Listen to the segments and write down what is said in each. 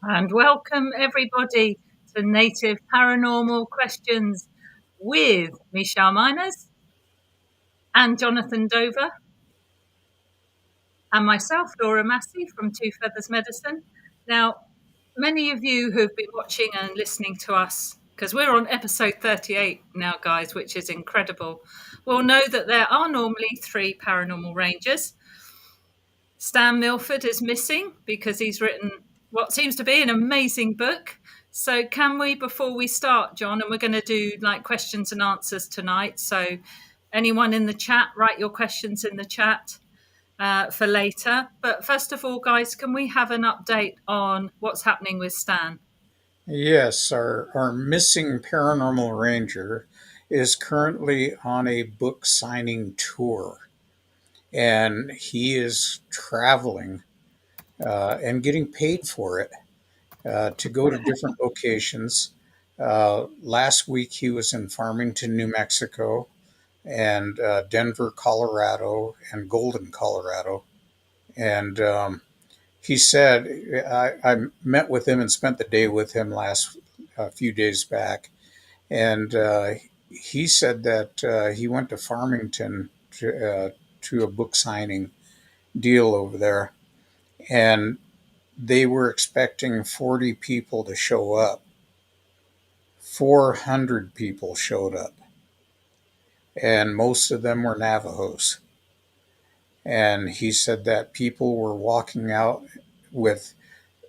And welcome everybody to Native Paranormal Questions with Michelle Miners and Jonathan Dover and myself, Laura Massey from Two Feathers Medicine. Now, many of you who've been watching and listening to us, because we're on episode 38 now, guys, which is incredible, will know that there are normally three Paranormal Rangers. Stan Milford is missing because he's written what seems to be an amazing book. So, can we, before we start, John, and we're going to do like questions and answers tonight. So, anyone in the chat, write your questions in the chat for later. But first of all, guys, can we have an update on what's happening with Stan? Yes, our missing paranormal ranger is currently on a book signing tour, and he is traveling and getting paid for it to go to different locations. Last week he was in Farmington, New Mexico, and Denver, Colorado, and Golden, Colorado. And he said, I met with him and spent the day with him last a few days back. And he said that he went to Farmington to a book signing deal over there, and they were expecting 40 people to show up. 400 people showed up, and most of them were Navajos. And he said that people were walking out with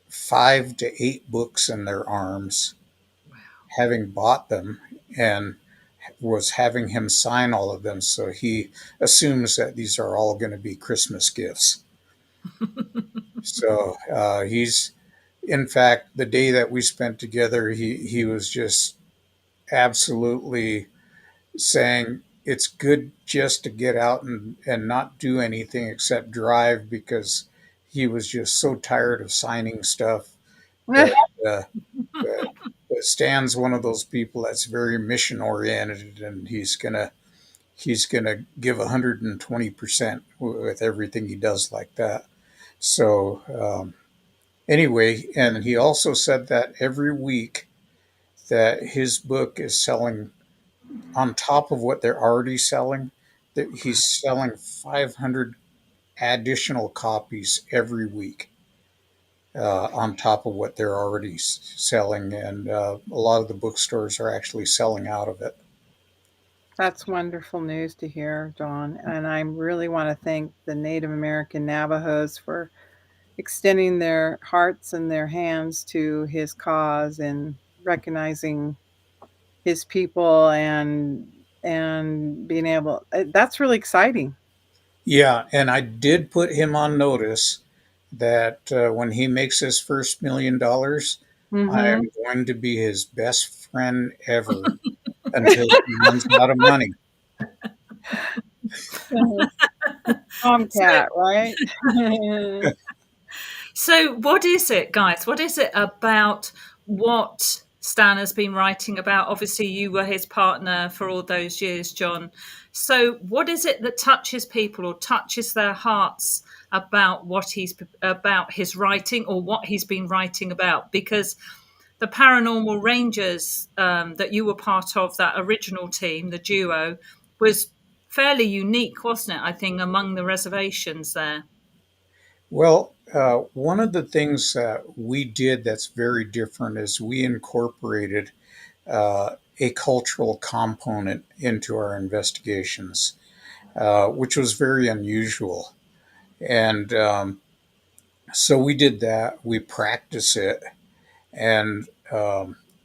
5 to 8 books in their arms, having bought them, and was having him sign all of them. So he assumes that these are all going to be Christmas gifts. So in fact, the day that we spent together, he was just absolutely saying it's good just to get out and not do anything except drive, because he was just so tired of signing stuff. But uh, uh, Stan's one of those people that's very mission oriented, and he's gonna give 120% with everything he does like that. So anyway, and he also said that every week that his book is selling on top of what they're already selling, that he's selling 500 additional copies every week on top of what they're already selling, and a lot of the bookstores are actually selling out of it. That's wonderful news to hear, John. And I really want to thank the Native American Navajos for extending their hearts and their hands to his cause and recognizing his people and being able that's really exciting. Yeah, and I did put him on notice that when he makes his first $1 million, I Mhm. am going to be his best friend ever until he runs out of money. So, Tomcat, right? So, what is it, guys? What is it about what Stan has been writing about? Obviously, you were his partner for all those years, John. So, what is it that touches people or touches their hearts about about his writing or what he's been writing about? Because the Paranormal Rangers that you were part of, that original team, the duo, was fairly unique, wasn't it? I think among the reservations there. Well, one of the things that we did that's very different is we incorporated a cultural component into our investigations, which was very unusual. And so we did that. We practice it, and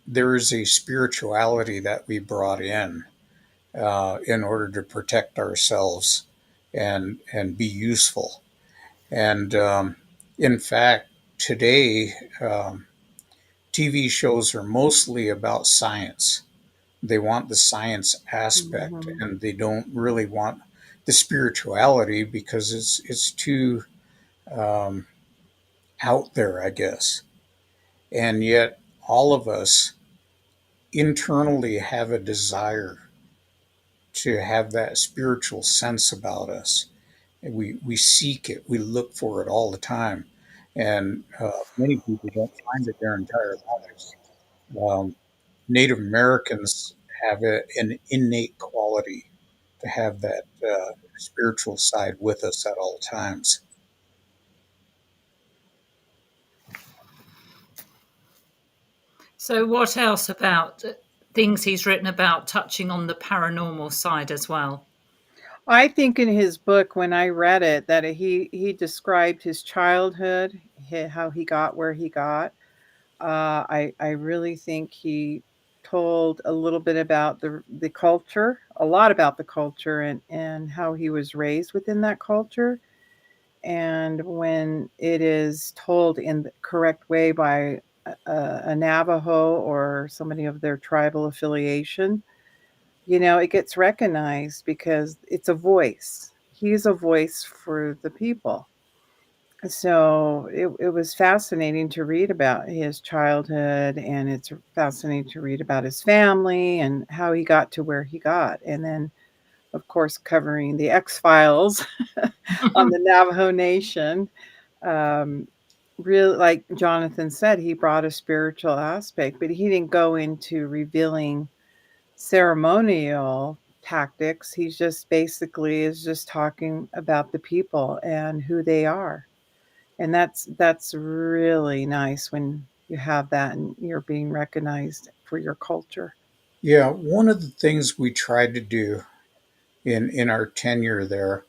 there is a spirituality that we brought in order to protect ourselves and be useful. And in fact, today TV shows are mostly about science. They want the science aspect, Mhm. and they don't really want the spirituality because it's too um, out there, I guess. And yet, all of us internally have a desire to have that spiritual sense about us. And we seek it, we look for it all the time. and many people don't find it their entire lives. Um, Native Americans have an innate quality to have that spiritual side with us at all times. So, what else about things he's written about touching on the paranormal side as well? I think in his book, when I read it, that he described his childhood, how he got where he got. I really think he told a little bit about the culture, a lot about the culture, and how he was raised within that culture. And when it is told in the correct way by a Navajo or somebody of their tribal affiliation, it gets recognized because it's a voice. He's a voice for the people. So it was fascinating to read about his childhood, and it's fascinating to read about his family and how he got to where he got. And then, of course, covering the X Files on the Navajo Nation. Um, really, like Jonathan said, he brought a spiritual aspect, but he didn't go into revealing ceremonial tactics. He's just basically is just talking about the people and who they are. And that's really nice when you have that and you're being recognized for your culture. Yeah, one of the things we tried to do in our tenure there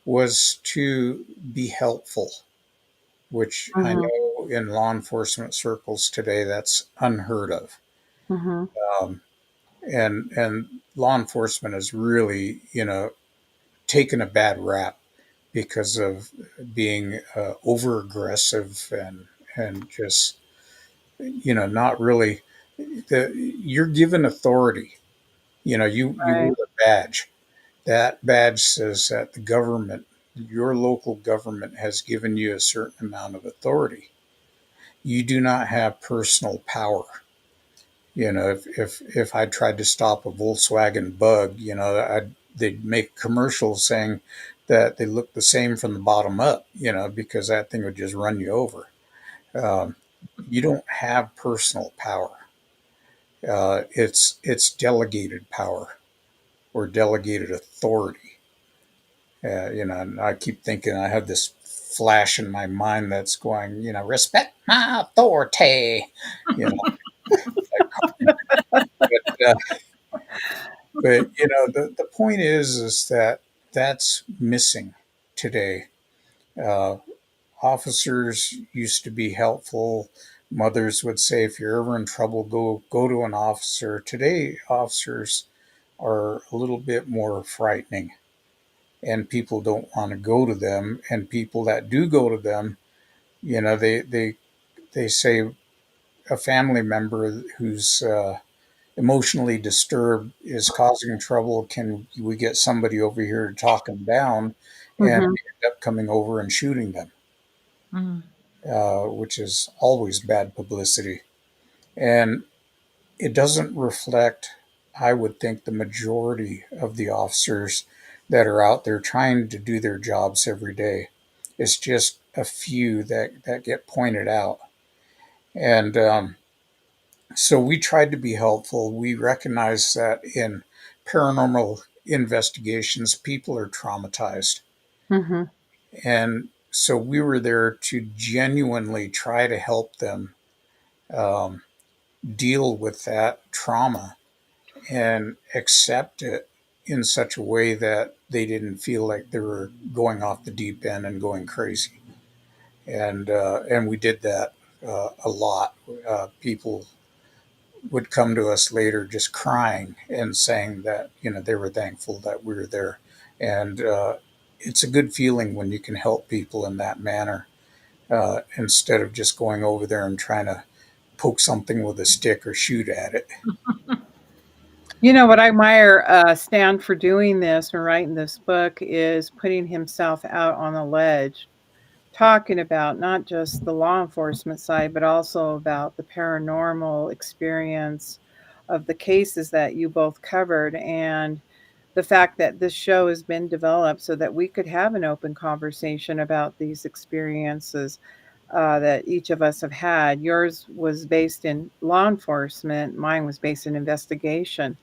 was to be helpful, which I Mhm, know in law enforcement circles today that's unheard of. mhm, Um, and law enforcement has really, taken a bad rap because of being over aggressive and just not really you're given authority. You wear right. a badge. That badge says that the government, your local government, has given you a certain amount of authority. You do not have personal power. If I tried to stop a Volkswagen Bug, they'd make commercials saying that they look the same from the bottom up, because that thing would just run you over. Um, you don't have personal power. It's delegated power or delegated authority. And I keep thinking I have this flash in my mind that's going, respect my authority, you know, but the point is that that's missing today. Uh, Officers used to be helpful. Mothers would say, if you're ever in trouble, go to an officer. Today, officers are a little bit more frightening, and people don't want to go to them. And people that do go to them, they say a family member who's emotionally disturbed is causing trouble. Can we get somebody over here to talk them down? And Mhm. we end up coming over and shooting them, Mm. which is always bad publicity. And it doesn't reflect, I would think, the majority of the officers that are out there trying to do their jobs every day. It's just a few that get pointed out. And so we tried to be helpful. We recognize that in paranormal investigations, people are traumatized. Mhm. And so we were there to genuinely try to help them um, deal with that trauma and accept it in such a way that they didn't feel like they were going off the deep end and going crazy. And we did that a lot. People would come to us later just crying and saying that they were thankful that we were there, and it's a good feeling when you can help people in that manner instead of just going over there and trying to poke something with a stick or shoot at it. What I admire Stan for doing this and writing this book is putting himself out on a ledge, talking about not just the law enforcement side, but also about the paranormal experience of the cases that you both covered, and the fact that this show has been developed so that we could have an open conversation about these experiences. that each of us have had. Yours was based in law enforcement, mine was based in investigation.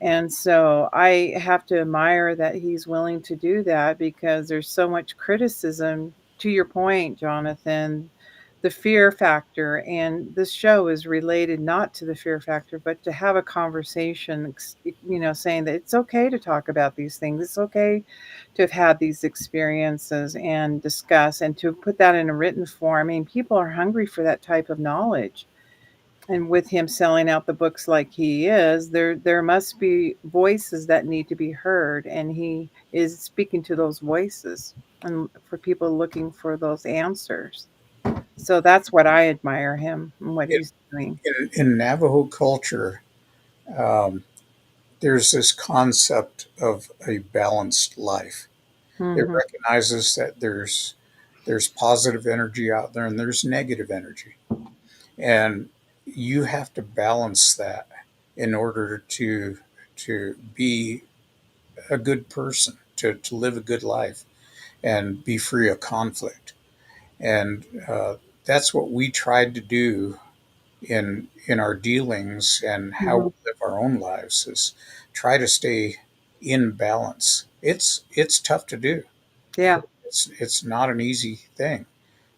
And so I have to admire that he's willing to do that because there's so much criticism. To your point, Jonathan, the fear factor, and this show is related not to the fear factor, but to have a conversation, saying that it's okay to talk about these things. It's okay to have had these experiences and discuss and to put that in a written form. I mean, people are hungry for that type of knowledge. And with him selling out the books like he is, there must be voices that need to be heard, and he is speaking to those voices and for people looking for those answers. So that's what I admire him and what In, he's doing. in Navajo culture, um, there's this concept of a balanced life. It Mhm. recognizes that there's positive energy out there and there's negative energy, and you have to balance that in order to be a good person, to live a good life and be free of conflict. And that's what we tried to do in our dealings and how we Mhm. live our own lives, is try to stay in balance. It's tough to do. Yeah. It's not an easy thing.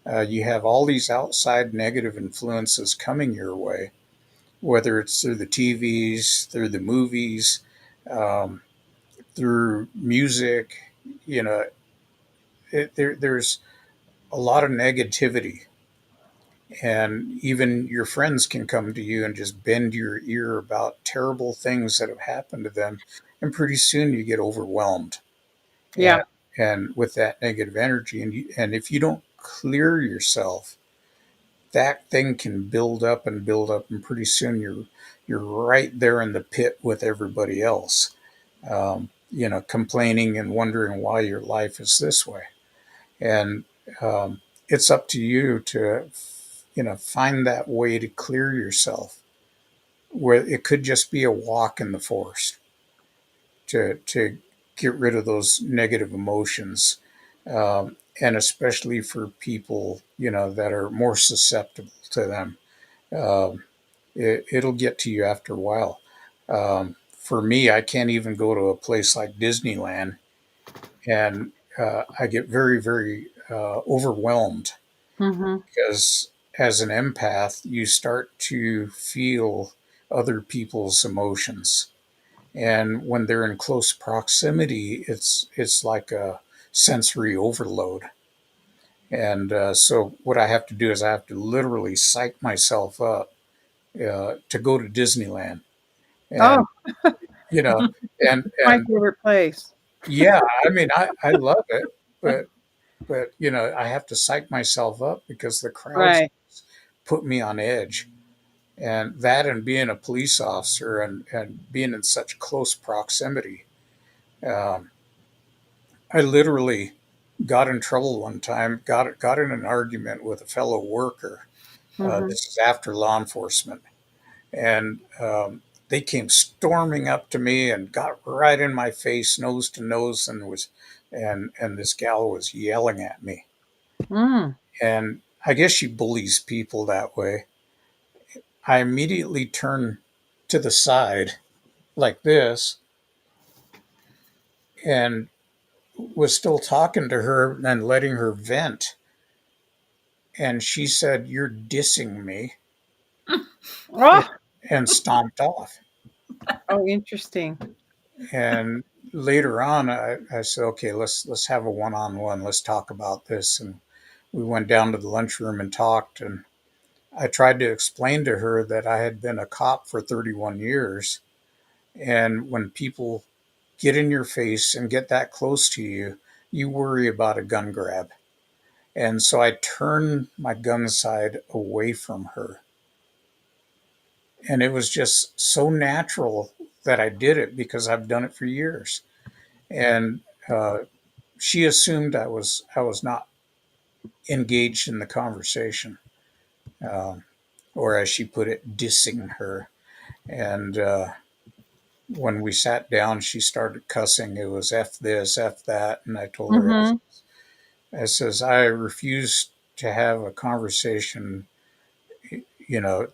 You have all these outside negative influences coming your way, whether it's through the TVs, through the movies, um, through music. You know, there's a lot of negativity, and even your friends can come to you and just bend your ear about terrible things that have happened to them, and pretty soon you get overwhelmed Yeah. and and with that negative energy, and if you don't clear yourself, that thing can build up, and pretty soon you're right there in the pit with everybody else, complaining and wondering why your life is this way. And it's up to you to, find that way to clear yourself, where it could just be a walk in the forest to get rid of those negative emotions. And especially for people, that are more susceptible to them. Um, it'll get to you after a while. For me, I can't even go to a place like Disneyland, and I get very, very overwhelmed Mhm. because as an empath, you start to feel other people's emotions, and when they're in close proximity, it's like a sensory overload. And so, what I have to do is I have to literally psych myself up to go to Disneyland, Oh, and you know, my and favorite place. yeah, I mean, I love it, but I have to psych myself up because the crowds Right. put me on edge, and that, and being a police officer, and being in such close proximity, um, I literally got in trouble one time. Got in an argument with a fellow worker. Mhm. This is after law enforcement, and they came storming up to me and got right in my face, nose to nose, and this gal was yelling at me. Mm. And I guess she bullies people that way. I immediately turned to the side like this and was still talking to her and letting her vent. And she said, "You're dissing me," Oh, and stomped off. oh, interesting. And later on, I said, "Okay, let's have a one-on-one. Let's talk about this." And we went down to the lunchroom and talked. And I tried to explain to her that I had been a cop for 31 years. And when people get in your face and get that close to you, you worry about a gun grab. And so I turned my gun side away from her. And it was just so natural that I did it because I've done it for years. And uh, she assumed I was not engaged in the conversation, um, or as she put it, dissing her. And when we sat down, she started cussing. It was F this, F that. And I told her, Mhm. I says, I refuse to have a conversation,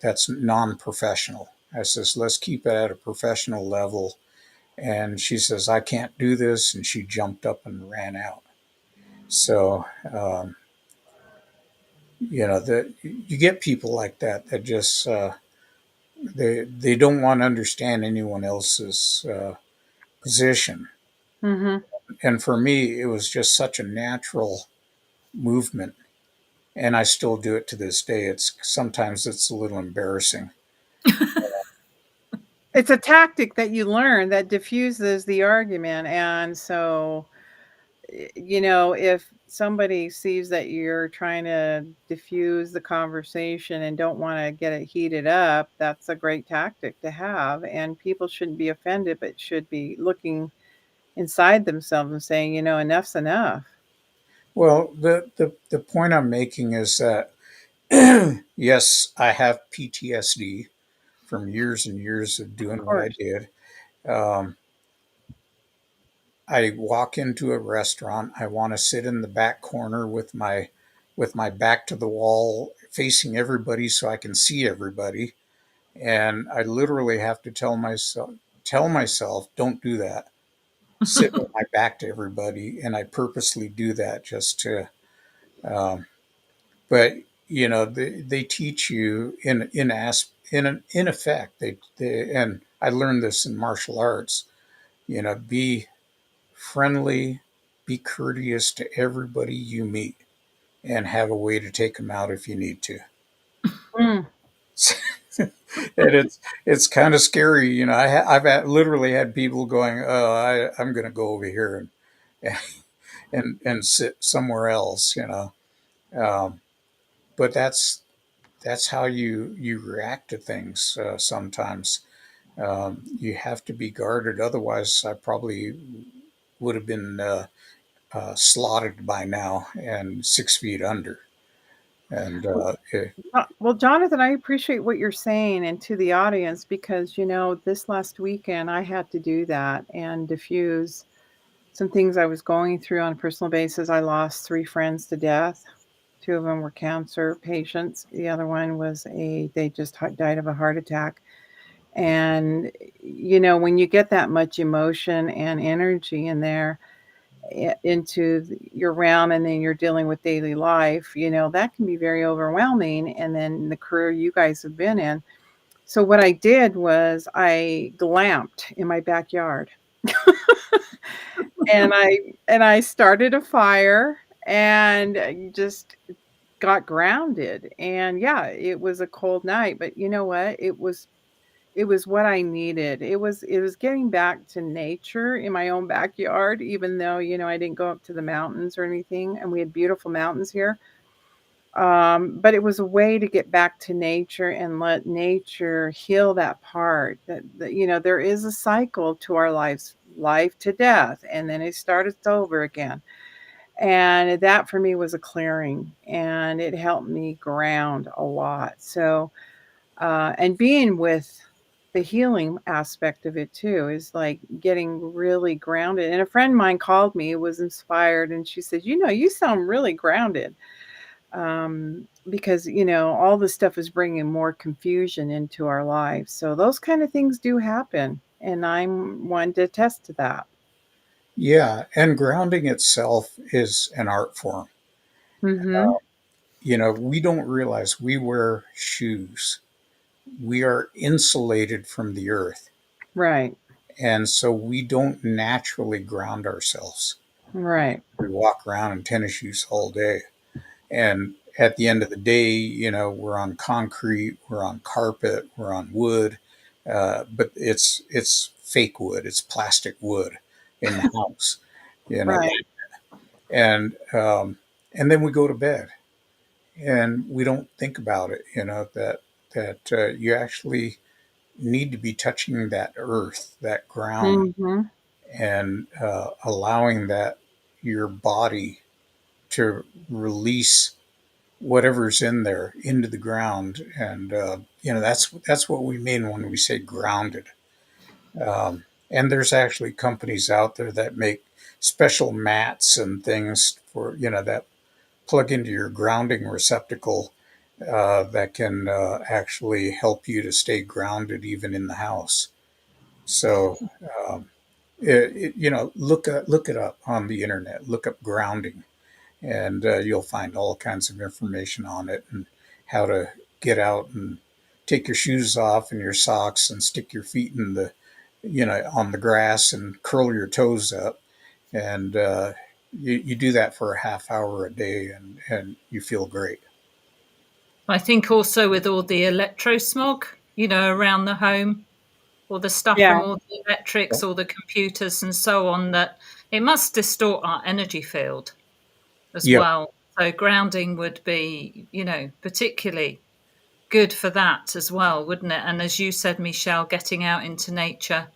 that's non-professional. I says, let's keep it at a professional level. And she says, I can't do this. And she jumped up and ran out. So, that you get people like that that just, they don't want to understand anyone else's position. Mhm. And for me, it was just such a natural movement. And I still do it to this day. It's sometimes it's a little embarrassing. It's a tactic that you learn that diffuses the argument, and so, if somebody sees that you're trying to diffuse the conversation and don't wanna get it heated up, that's a great tactic to have, and people shouldn't be offended, but should be looking inside themselves and saying, "Enough's enough." Well, the point I'm making is that yes, I have PTSD from years and years of Of doing what I course. did. Um, I walk into a restaurant. I want to sit in the back corner with my back to the wall, facing everybody, so I can see everybody. And I literally have to tell myself, don't do that. Sit with my back to everybody, and I purposely do that just to. Um, but they teach you in effect and I learned this in martial arts. Be friendly, be courteous to everybody you meet, and have a way to take them out if you need to. Mm. And it's kind of scary. Literally had people going, "Oh, I'm going to go over here and sit somewhere else." Um, but that's how you react to things. Sometimes you have to be guarded. Otherwise, I probably would have been slaughtered by now and 6 feet under. And Well, Jonathan, I appreciate what you're saying and to the audience because, this last weekend I had to do that and diffuse some things I was going through on a personal basis. I lost 3 friends to death. 2 of them were cancer patients. The other one was they just died of a heart attack. And, when you get that much emotion and energy in there, into your realm and then you're dealing with daily life, that can be very overwhelming. And then the career you guys have been in. So what I did was I glamped in my backyard. And I started a fire and just got grounded. And yeah, it was a cold night, but you know what? It was what I needed. It was getting back to nature in my own backyard, even though, I didn't go up to the mountains or anything, and we had beautiful mountains here. But it was a way to get back to nature and let nature heal that part that there is a cycle to our lives, life to death, and then it starts over again. And that for me was a clearing, and it helped me ground a lot. So, and being with the healing aspect of it too is like getting really grounded. And a friend of mine called me, was inspired, and she said, you sound really grounded. Because, all this stuff is bringing more confusion into our lives. So those kind of things do happen. And I'm one to attest to that. yeah, and grounding itself is an art form. Mm-hmm. We don't realize we wear shoes. We are insulated from the earth, Right. and so we don't naturally ground ourselves. Right. We walk around in tennis shoes all day. And at the end of the day, we're on concrete, we're on carpet, we're on wood, but it's fake wood, it's plastic wood in the house, you know, Right. and then we go to bed, and we don't think about it, that you actually need to be touching that earth, that ground, Mm-hmm. and allowing that your body to release whatever's in there into the ground. And that's what we mean when we say grounded. And there's actually companies out there that make special mats and things for that plug into your grounding receptacle that can actually help you to stay grounded even in the house. So, look it up on the internet. Look up grounding, and you'll find all kinds of information on it and how to get out and take your shoes off and your socks and stick your feet in the, on the grass and curl your toes up. And you do that for a half hour a day, and you feel great. I think also with all the electro smog, around the home, all the stuff Yeah, from all the electrics, all the computers, and so on, that it must distort our energy field as Yep. well. So grounding would be, particularly good for that as well, wouldn't it? And as you said, Michelle, getting out into nature.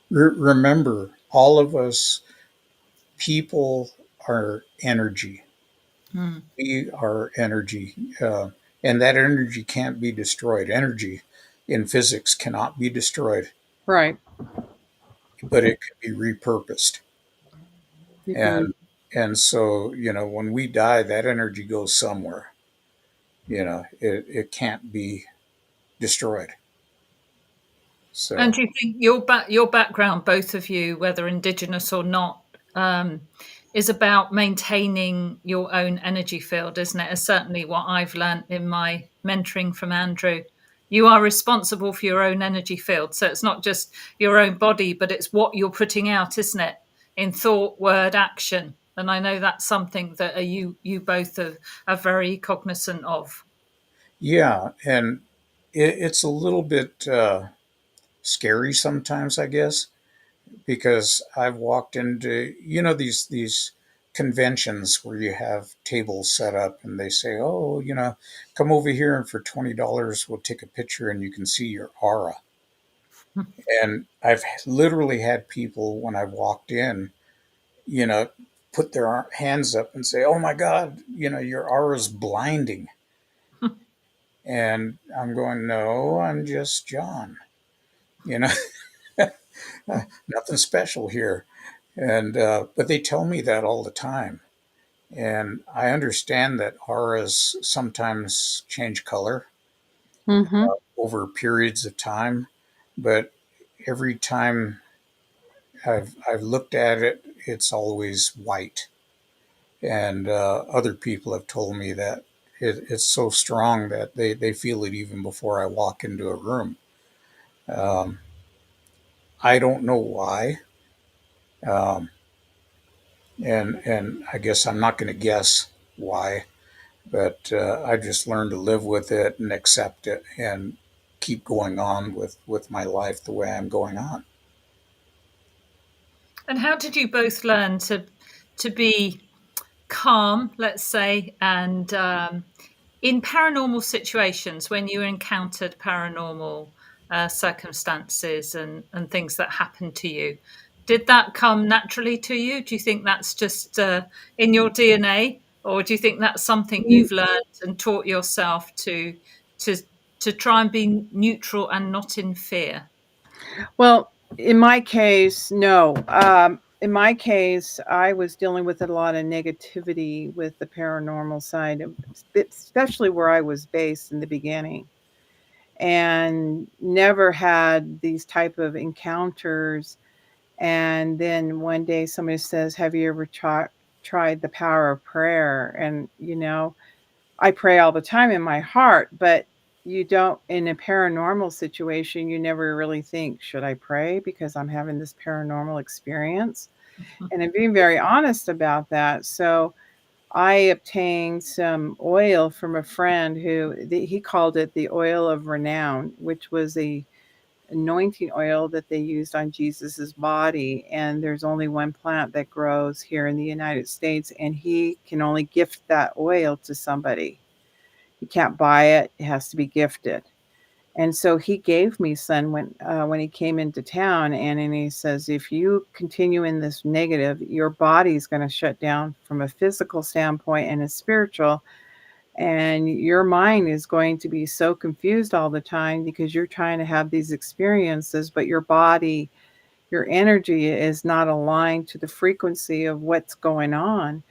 Remember, all of us people are energy. Mm. We are energy, and that energy can't be destroyed. Energy in physics cannot be destroyed, right. but it can be repurposed. You can re- And so when we die, that energy goes somewhere. It can't be destroyed. And So do you think your background, both of you, whether indigenous or not, um, is about maintaining your own energy field, isn't it? It's certainly what I've learned in my mentoring from Andrew. You are responsible for your own energy field, so it's not just your own body, but it's what you're putting out, isn't it? In thought, word, action. And I know that's something that you both are very cognizant of. yeah, and it's a little bit scary sometimes, I guess, because I've walked into these conventions where you have tables set up and they say, "Oh, come over here and for $20 we'll take a picture and you can see your aura." And I've literally had people when I walked in, you know, put their hands up and say, "Oh my God, your aura's blinding." And I'm going, "No, I'm just John. You know, nothing special here." And but they tell me that all the time. And I understand that auras sometimes change color Mhm. over periods of time, but every time I've looked at it, it's always white. And other people have told me that it's so strong that they feel it even before I walk into a room. Um, I don't know why, um, and I guess I'm not going to guess why. But I just learned to live with it and accept it and keep going on with my life the way I'm going on. And how did you both learn to be calm, let's say, and in paranormal situations when you encountered paranormal circumstances and things that happened to you? Did that come naturally to you? Do you think that's just in your DNA, or do you think that's something Mm. you've learned and taught yourself to to try and be neutral and not in fear? Well, in my case, no. In my case, I was dealing with a lot of negativity with the paranormal side, especially where I was based in the beginning, and never had these type of encounters. And then one day somebody says, "Have you ever tried the power of prayer?" And I pray all the time in my heart, but you don't in a paranormal situation, you never really think, "Should I pray because I'm having this paranormal experience?" And I'm being very honest about that. So, I obtained some oil from a friend he called it the oil of renown, which was a anointing oil that they used on Jesus's body, and there's only one plant that grows here in the United States, and he can only gift that oil to somebody. You can't buy it, it has to be gifted. And so he gave me some when he came into town, and he says, "If you continue in this negative, your body's gonna shut down from a physical standpoint and a spiritual, and your mind is going to be so confused all the time because you're trying to have these experiences, but your body, your energy is not aligned to the frequency of what's going on."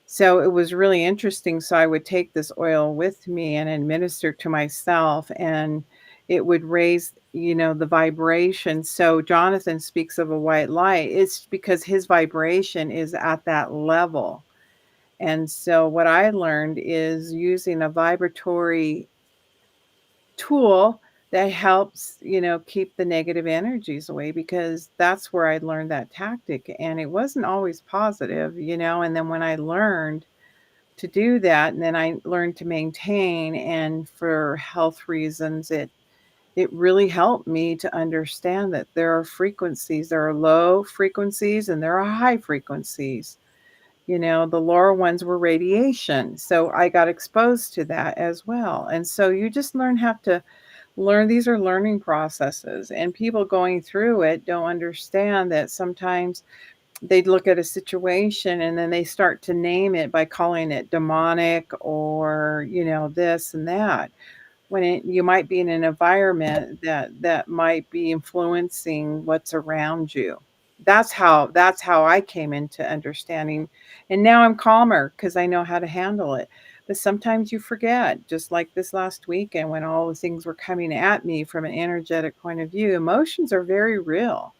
So it was really interesting. So I would take this oil with me and administer to myself, and it would raise, the vibration. So Jonathan speaks of a white light. It's because his vibration is at that level. And so what I learned is using a vibratory tool that helps, keep the negative energies away, because that's where I learned that tactic, and it wasn't always positive, and then when I learned to do that, and then I learned to maintain, and for health reasons, it really helped me to understand that there are frequencies. There are low frequencies and there are high frequencies. The lower ones were radiation. So I got exposed to that as well. And so you just have to learn. These are learning processes, and people going through it don't understand that sometimes they'd look at a situation and then they start to name it by calling it demonic, or this and that, when you might be in an environment that might be influencing what's around you. That's how I came into understanding, and now I'm calmer because I know how to handle it. But sometimes you forget, just like this last weekend when all the things were coming at me from an energetic point of view. Emotions are very real,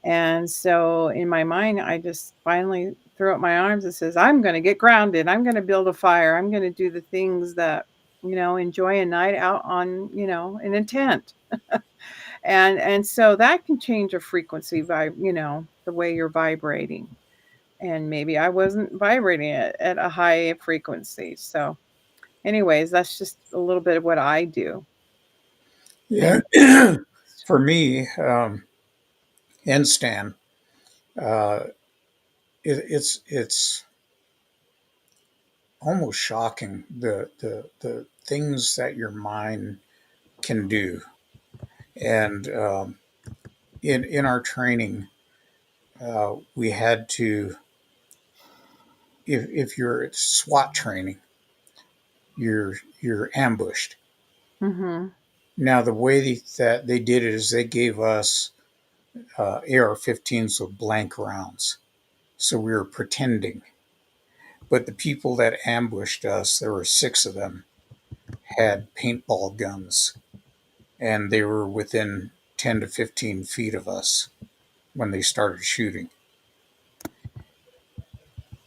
and so in my mind, I just finally threw up my arms and says, I'm going to get grounded. I'm going to build a fire. I'm going to do the things that, enjoy a night out on, an intent. And so that can change a frequency by, the way you're vibrating. And maybe I wasn't vibrating at a high frequency. So anyways, that's just a little bit of what I do. Yeah. And For me, and Stan, uh, it's almost shocking the things that your mind can do. And in our training, we had to, if you're at SWAT training, you're ambushed. mhm. Now the way that they did it is they gave us AR-15s with blank rounds, so we were pretending. But the people that ambushed us, there were six of them, had paintball guns, and they were within 10 to 15 feet of us when they started shooting.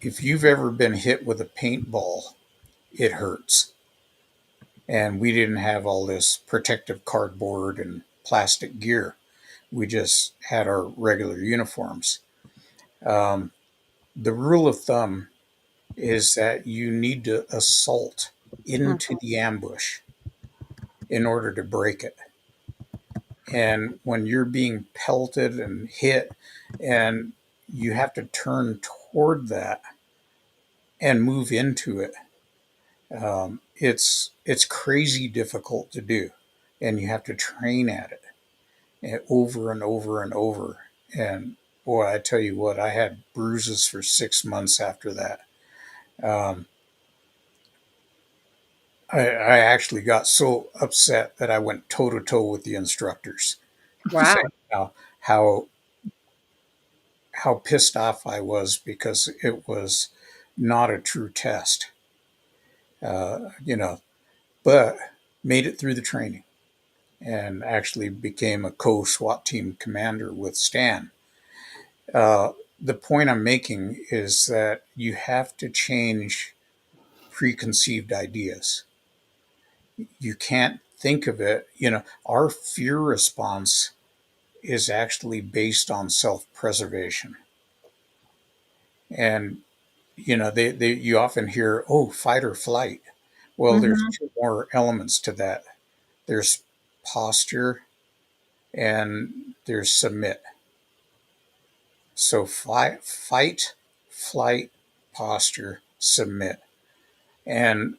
If you've ever been hit with a paintball, it hurts. And we didn't have all this protective cardboard and plastic gear. We just had our regular uniforms. Um, the rule of thumb is that you need to assault into Mhm. the ambush in order to break it. And when you're being pelted and hit, and you have to turn toward that and move into it, it's crazy difficult to do, and you have to train at it over and over and over. And boy, I tell you what, I had bruises for 6 months after that. Um, I actually got so upset that I went toe to toe with the instructors, Wow. saying how how pissed off I was because it was not a true test, you know. But made it through the training and actually became a co-SWAT team commander with Stan. Uh, the point I'm making is that you have to change preconceived ideas. You can't think of it, our fear response is actually based on self-preservation. And they you often hear, oh, fight or flight. Well, there's Mhm. two more elements to that. There's posture and there's submit. So fight, flight, posture, submit. And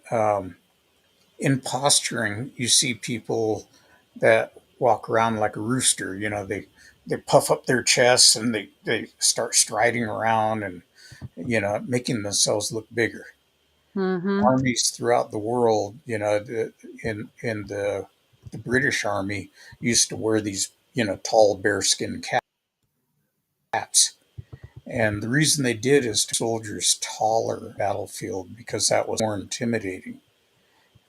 in posturing, you see people that walk around like a rooster. They puff up their chests and they start striding around and making themselves look bigger. Mhm. Armies throughout the world, in the British Army used to wear these tall bearskin caps, And the reason they did is to soldiers taller battlefield because that was more intimidating.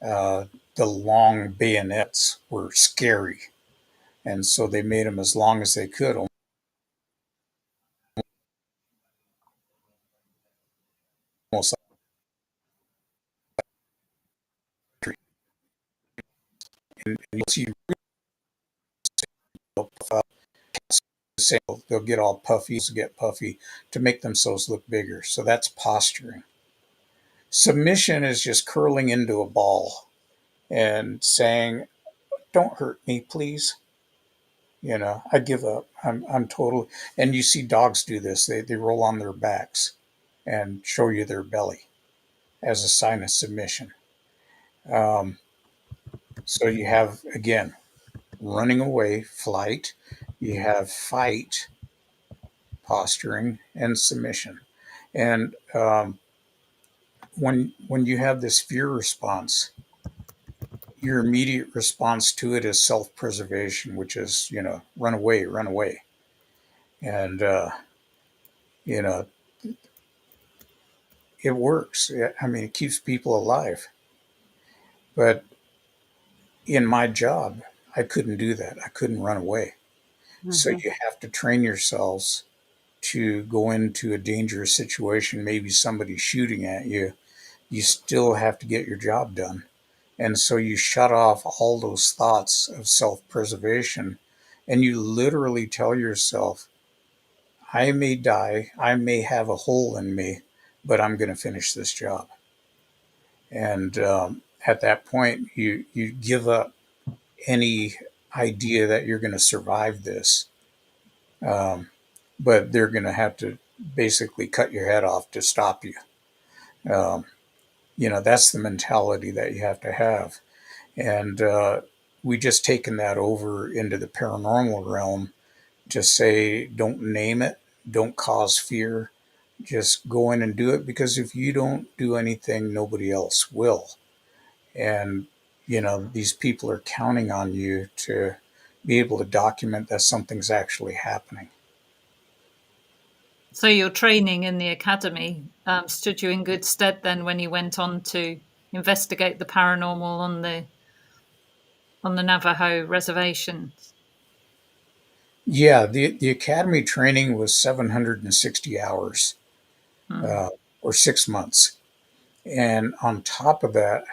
Uh, the long bayonets were scary, and so they made them as long as they could, almost like and you'll see uh, they'll get all puffy, get puffy to make themselves look bigger. So that's posturing. Submission is just curling into a ball and saying, "Don't hurt me, please." I give up. I'm total. And you see dogs do this. They roll on their backs and show you their belly as a sign of submission. Um, so you have, again, running away, flight. You have fight, posturing, and submission. And when you have this fear response, your immediate response to it is self-preservation, which is, run away, run away. And, you know, it works. I mean, it keeps people alive. But in my job, I couldn't do that. I couldn't run away. So Hmm. you have to train yourselves to go into a dangerous situation, maybe somebody shooting at you. You still have to get your job done. And so you shut off all those thoughts of self preservation and you literally tell yourself, I may die, I may have a hole in me, but I'm going to finish this job. And at that point, you give up any idea that you're going to survive this. Um, but they're going to have to basically cut your head off to stop you. Um, that's the mentality that you have to have. And we just taken that over into the paranormal realm to say, don't name it, don't cause fear, just go in and do it because if you don't do anything, nobody else will. And, these people are counting on you to be able to document that something's actually happening. So your training in the academy stood you in good stead then when you went on to investigate the paranormal on the Navajo reservations. Yeah, the academy training was 760 hours Hmm. uh, or 6 months. And on top of that,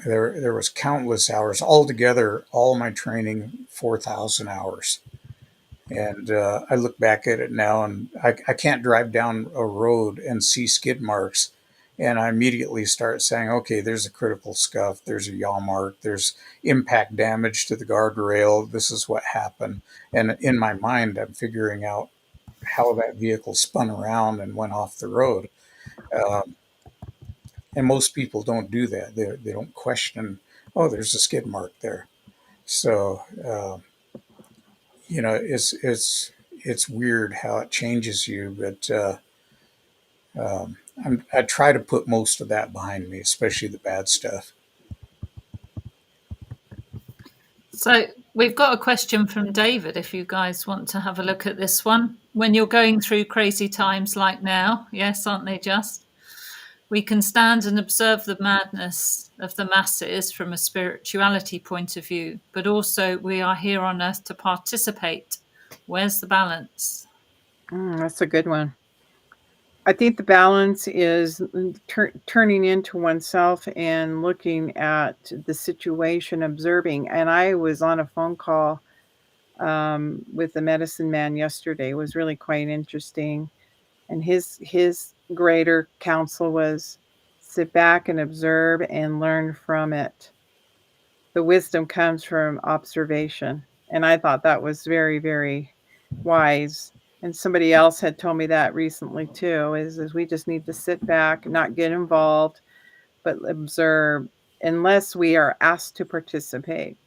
there was countless hours altogether. All my training, 4,000 hours. And I look back at it now, and I can't drive down a road and see skid marks, and I immediately start saying, "Okay, there's a critical scuff. There's a yaw mark. There's impact damage to the guardrail. This is what happened." And in my mind, I'm figuring out how that vehicle spun around and went off the road. Um, and most people don't do that. They don't question, oh, there's a skid mark there. So it's weird how it changes you, but I try to put most of that behind me, especially the bad stuff. So we've got a question from David if you guys want to have a look at this one. When you're going through crazy times like now, yes, aren't they just? We can stand and observe the madness of the masses from a spirituality point of view, but also we are here on earth to participate. Where's the balance? That's a good one. I think the balance is turning into oneself and looking at the situation, observing. And I was on a phone call with the medicine man yesterday. It was really quite interesting. And his greater counsel was sit back and observe and learn from it. The wisdom comes from observation. And I thought that was very, very wise. And somebody else had told me that recently too, is we just need to sit back, not get involved, but observe unless we are asked to participate.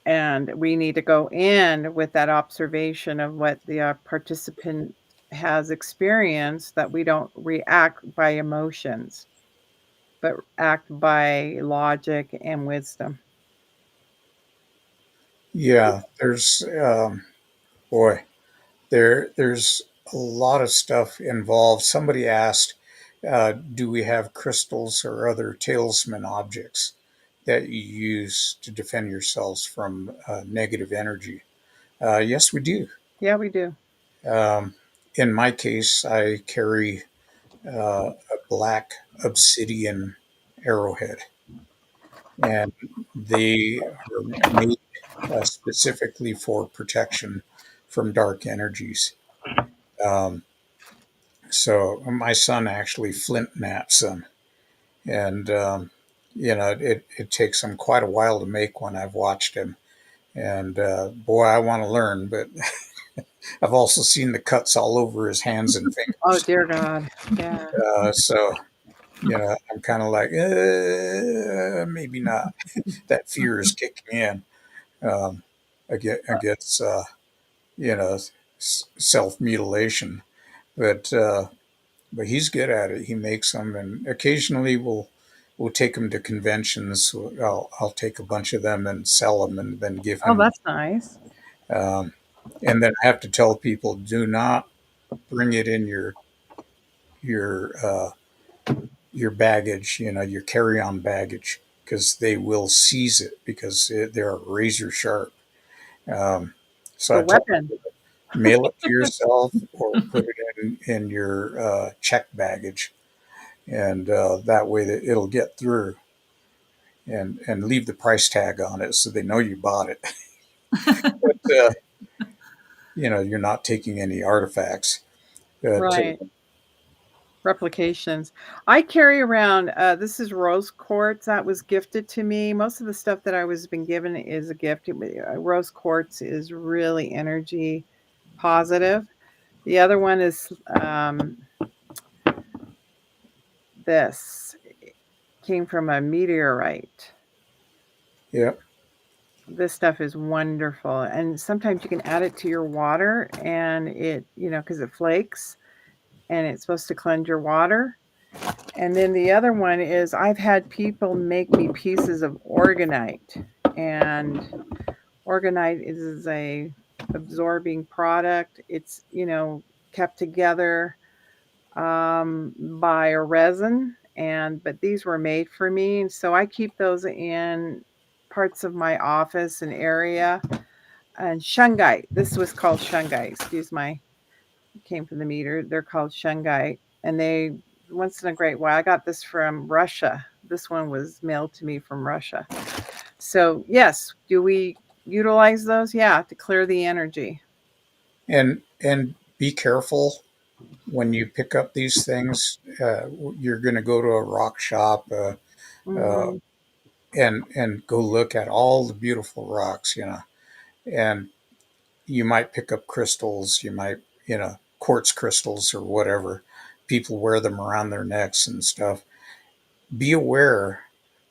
And we need to go in with that observation of what the participant has experienced, that we don't react by emotions, but act by logic and wisdom. Yeah, boy, there's a lot of stuff involved. Somebody asked, do we have crystals or other talisman objects that you use to defend yourselves from negative energy? Yes, we do. Yeah, we do. Um, in my case, I carry a black obsidian arrowhead, and they are made specifically for protection from dark energies. Um, so my son actually flint knaps them, and it takes him quite a while to make one. I've watched him, and boy, I want to learn, but I've also seen the cuts all over his hands and Oh, fingers. dear God. Yeah. So I'm kind of like, maybe not. That fear is kicking in against you know, self mutilation. But but he's good at it. He makes them, and occasionally we'll take them to conventions. I'll take a bunch of them and sell them, and then give Oh, him. that's nice. Um, and then I have to tell people, do not bring it in your your baggage, your carry-on baggage, because they will seize it because they're razor sharp. Um, It's so a I tell weapon. mail it to yourself or put it in your check baggage, and that way that it'll get through, and leave the price tag on it so they know you bought it. But you're not taking any artifacts. But Right. Replications. I carry around, this is rose quartz that was gifted to me. Most of the stuff that I was been given is a gift. Rose quartz is really energy positive. The other one is this came from a meteorite. yeah, This stuff is wonderful, and sometimes you can add it to your water, and because it flakes, and it's supposed to cleanse your water. And then the other one is I've had people make me pieces of organite, and organite is a absorbing product. It's kept together by a resin, but these were made for me, and so I keep those in parts of my office and area. And shungite, this was called shungite. Excuse my, it came from the meter. They're called shungite, and they once in a great while. I got this from Russia. This one was mailed to me from Russia. So yes, do we utilize those? Yeah, to clear the energy. and be careful when you pick up these things. You're going to go to a rock shop. Uh, Hmm. and go look at all the beautiful rocks, and you might pick up crystals, you might, quartz crystals or whatever. People wear them around their necks and stuff. Be aware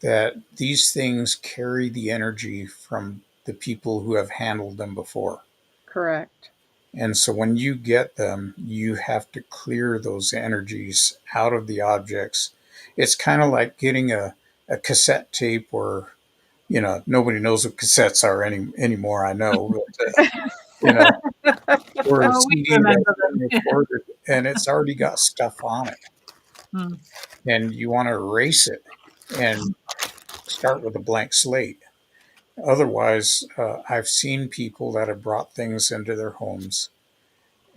that these things carry the energy from the people who have handled them before. Correct. And so when you get them, you have to clear those energies out of the objects. It's kind of like getting a cassette tape, or nobody knows what cassettes are anymore. I know, but you know, or a Oh, we CD that's remember been them. recorded and it's already got stuff on it, Hmm. and you want to erase it and start with a blank slate. Otherwise, I've seen people that have brought things into their homes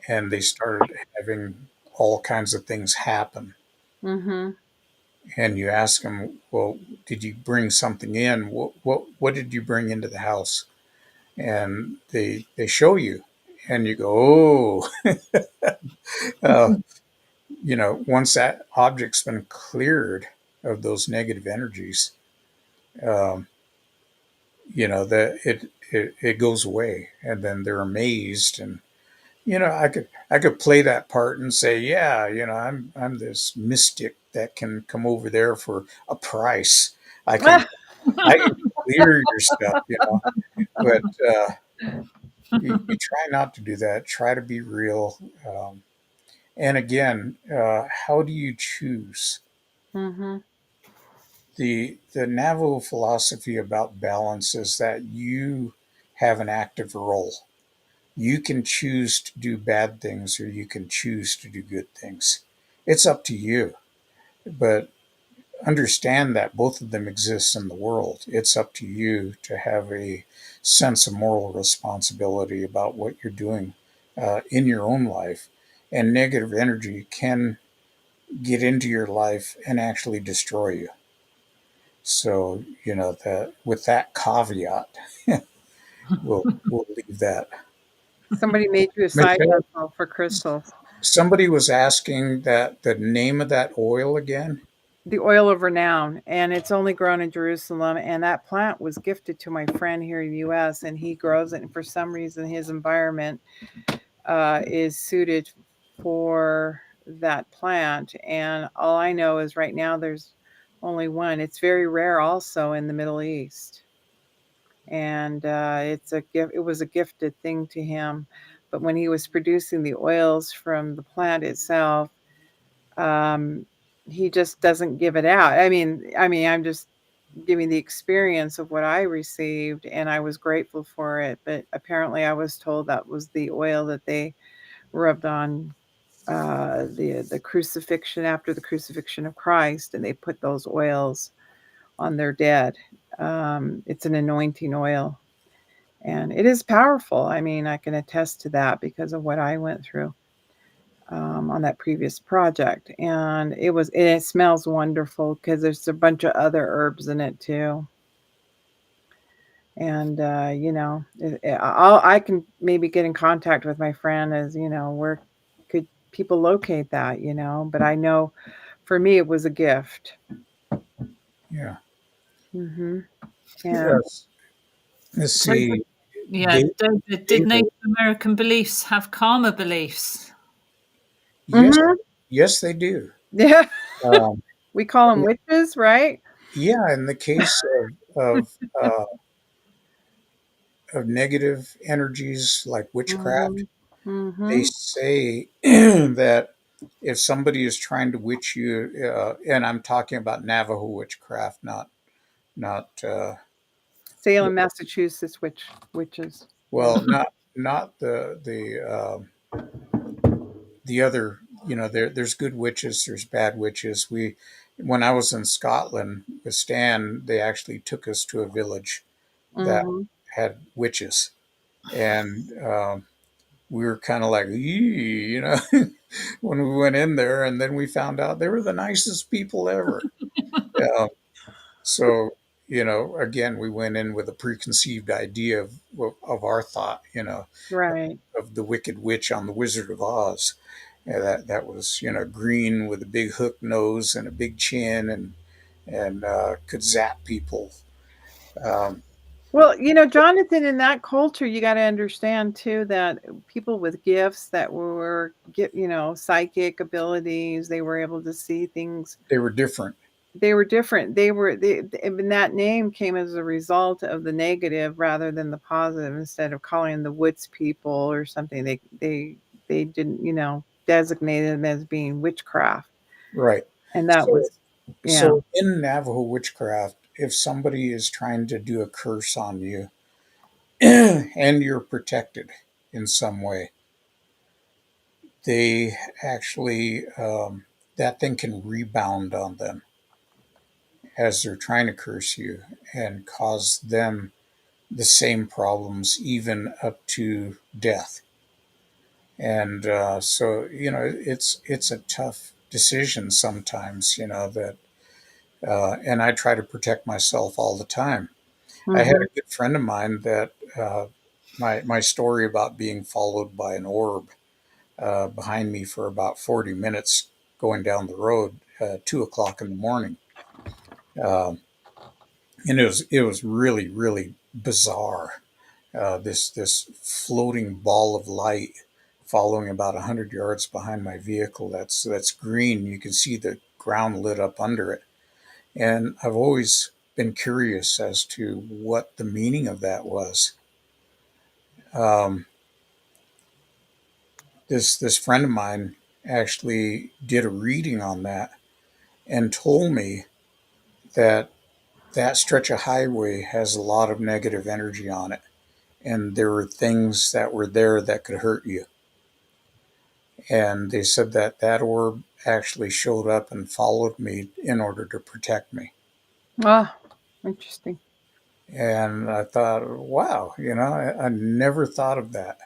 and they started having all kinds of things happen. Hmm. And you ask them, "Well, did you bring something in? What did you bring into the house?" And they show you, and you go, "Oh, uh, once that object's been cleared of those negative energies, um, that it goes away, and then they're amazed." And I could play that part and say, yeah, I'm this mystic that can come over there for a price. I can I can clear your stuff, but you try not to do that. Try to be real. And again, how do you choose? Hmm. The Navajo philosophy about balance is that you have an active role. You can choose to do bad things or you can choose to do good things. It's up to you. But understand that both of them exist in the world. It's up to you to have a sense of moral responsibility about what you're doing in your own life. And negative energy can get into your life and actually destroy you. So, that with that caveat, we'll leave that. Somebody made you a side Michelle, hustle for crystals. somebody was asking that the name of that oil again. The oil of renown, and it's only grown in Jerusalem. And that plant was gifted to my friend here in the U.S., and he grows it. And for some reason, his environment is suited for that plant. And all I know is right now there's only one. It's very rare, also in the Middle East, and it's a gift. It was a gifted thing to him. But when he was producing the oils from the plant itself, um, he just doesn't give it out. I mean, I'm just giving the experience of what I received, and I was grateful for it. But apparently, I was told that was the oil that they rubbed on the crucifixion, after the crucifixion of Christ, and they put those oils on their dead. It's an anointing oil, and it is powerful. I mean, I can attest to that because of what I went through on that previous project. And it smells wonderful because there's a bunch of other herbs in it too. And I can maybe get in contact with my friend, as where could people locate that, but I know for me it was a gift. Yeah. Hmm. And Yes. Let's David, see. yeah, Da- David, did David. Native American beliefs have karma beliefs? Yes. hmm. Yes, they do. Yeah, Um, we call them witches, right? yeah. In the case of negative energies like witchcraft, Hmm. they Hmm. say that if somebody is trying to witch you, and I'm talking about Navajo witchcraft, not Salem, Massachusetts witches. Yeah. not the other. There's good witches, there's bad witches. When I was in Scotland with Stan, they actually took us to a village that Hmm. had witches, and we were kind of like, when we went in there, and then we found out they were the nicest people ever. Yeah. So, again, we went in with a preconceived idea of our thought, Right. of the Wicked Witch on the Wizard of Oz. Yeah, that was, green with a big hook nose and a big chin, and could zap people. Um, Well, Jonathan, in that culture, you got to understand too that people with gifts that were get, psychic abilities, they were able to see things. they were different, They were different. And that name came as a result of the negative rather than the positive. Instead of calling them the woods people or something, they didn't, designate them as being witchcraft, right? and that So, was, yeah. so in Navajo witchcraft, if somebody is trying to do a curse on you and you're protected in some way, they actually that thing can rebound on them as they're trying to curse you and cause them the same problems, even up to death. And so, it's a tough decision sometimes, that and I try to protect myself all the time. I had Hmm. a good friend of mine that my story about being followed by an orb behind me for about 40 minutes going down the road, 2 o'clock in the morning. Um, and it was really, really bizarre. This floating ball of light following about 100 yards behind my vehicle. That's green. You can see the ground lit up under it. And I've always been curious as to what the meaning of that was. Um, this friend of mine actually did a reading on that and told me that that stretch of highway has a lot of negative energy on it, and there were things that were there that could hurt you. And they said that that orb actually showed up and followed me in order to protect me. Ah, interesting. And I thought, wow, I never thought of that.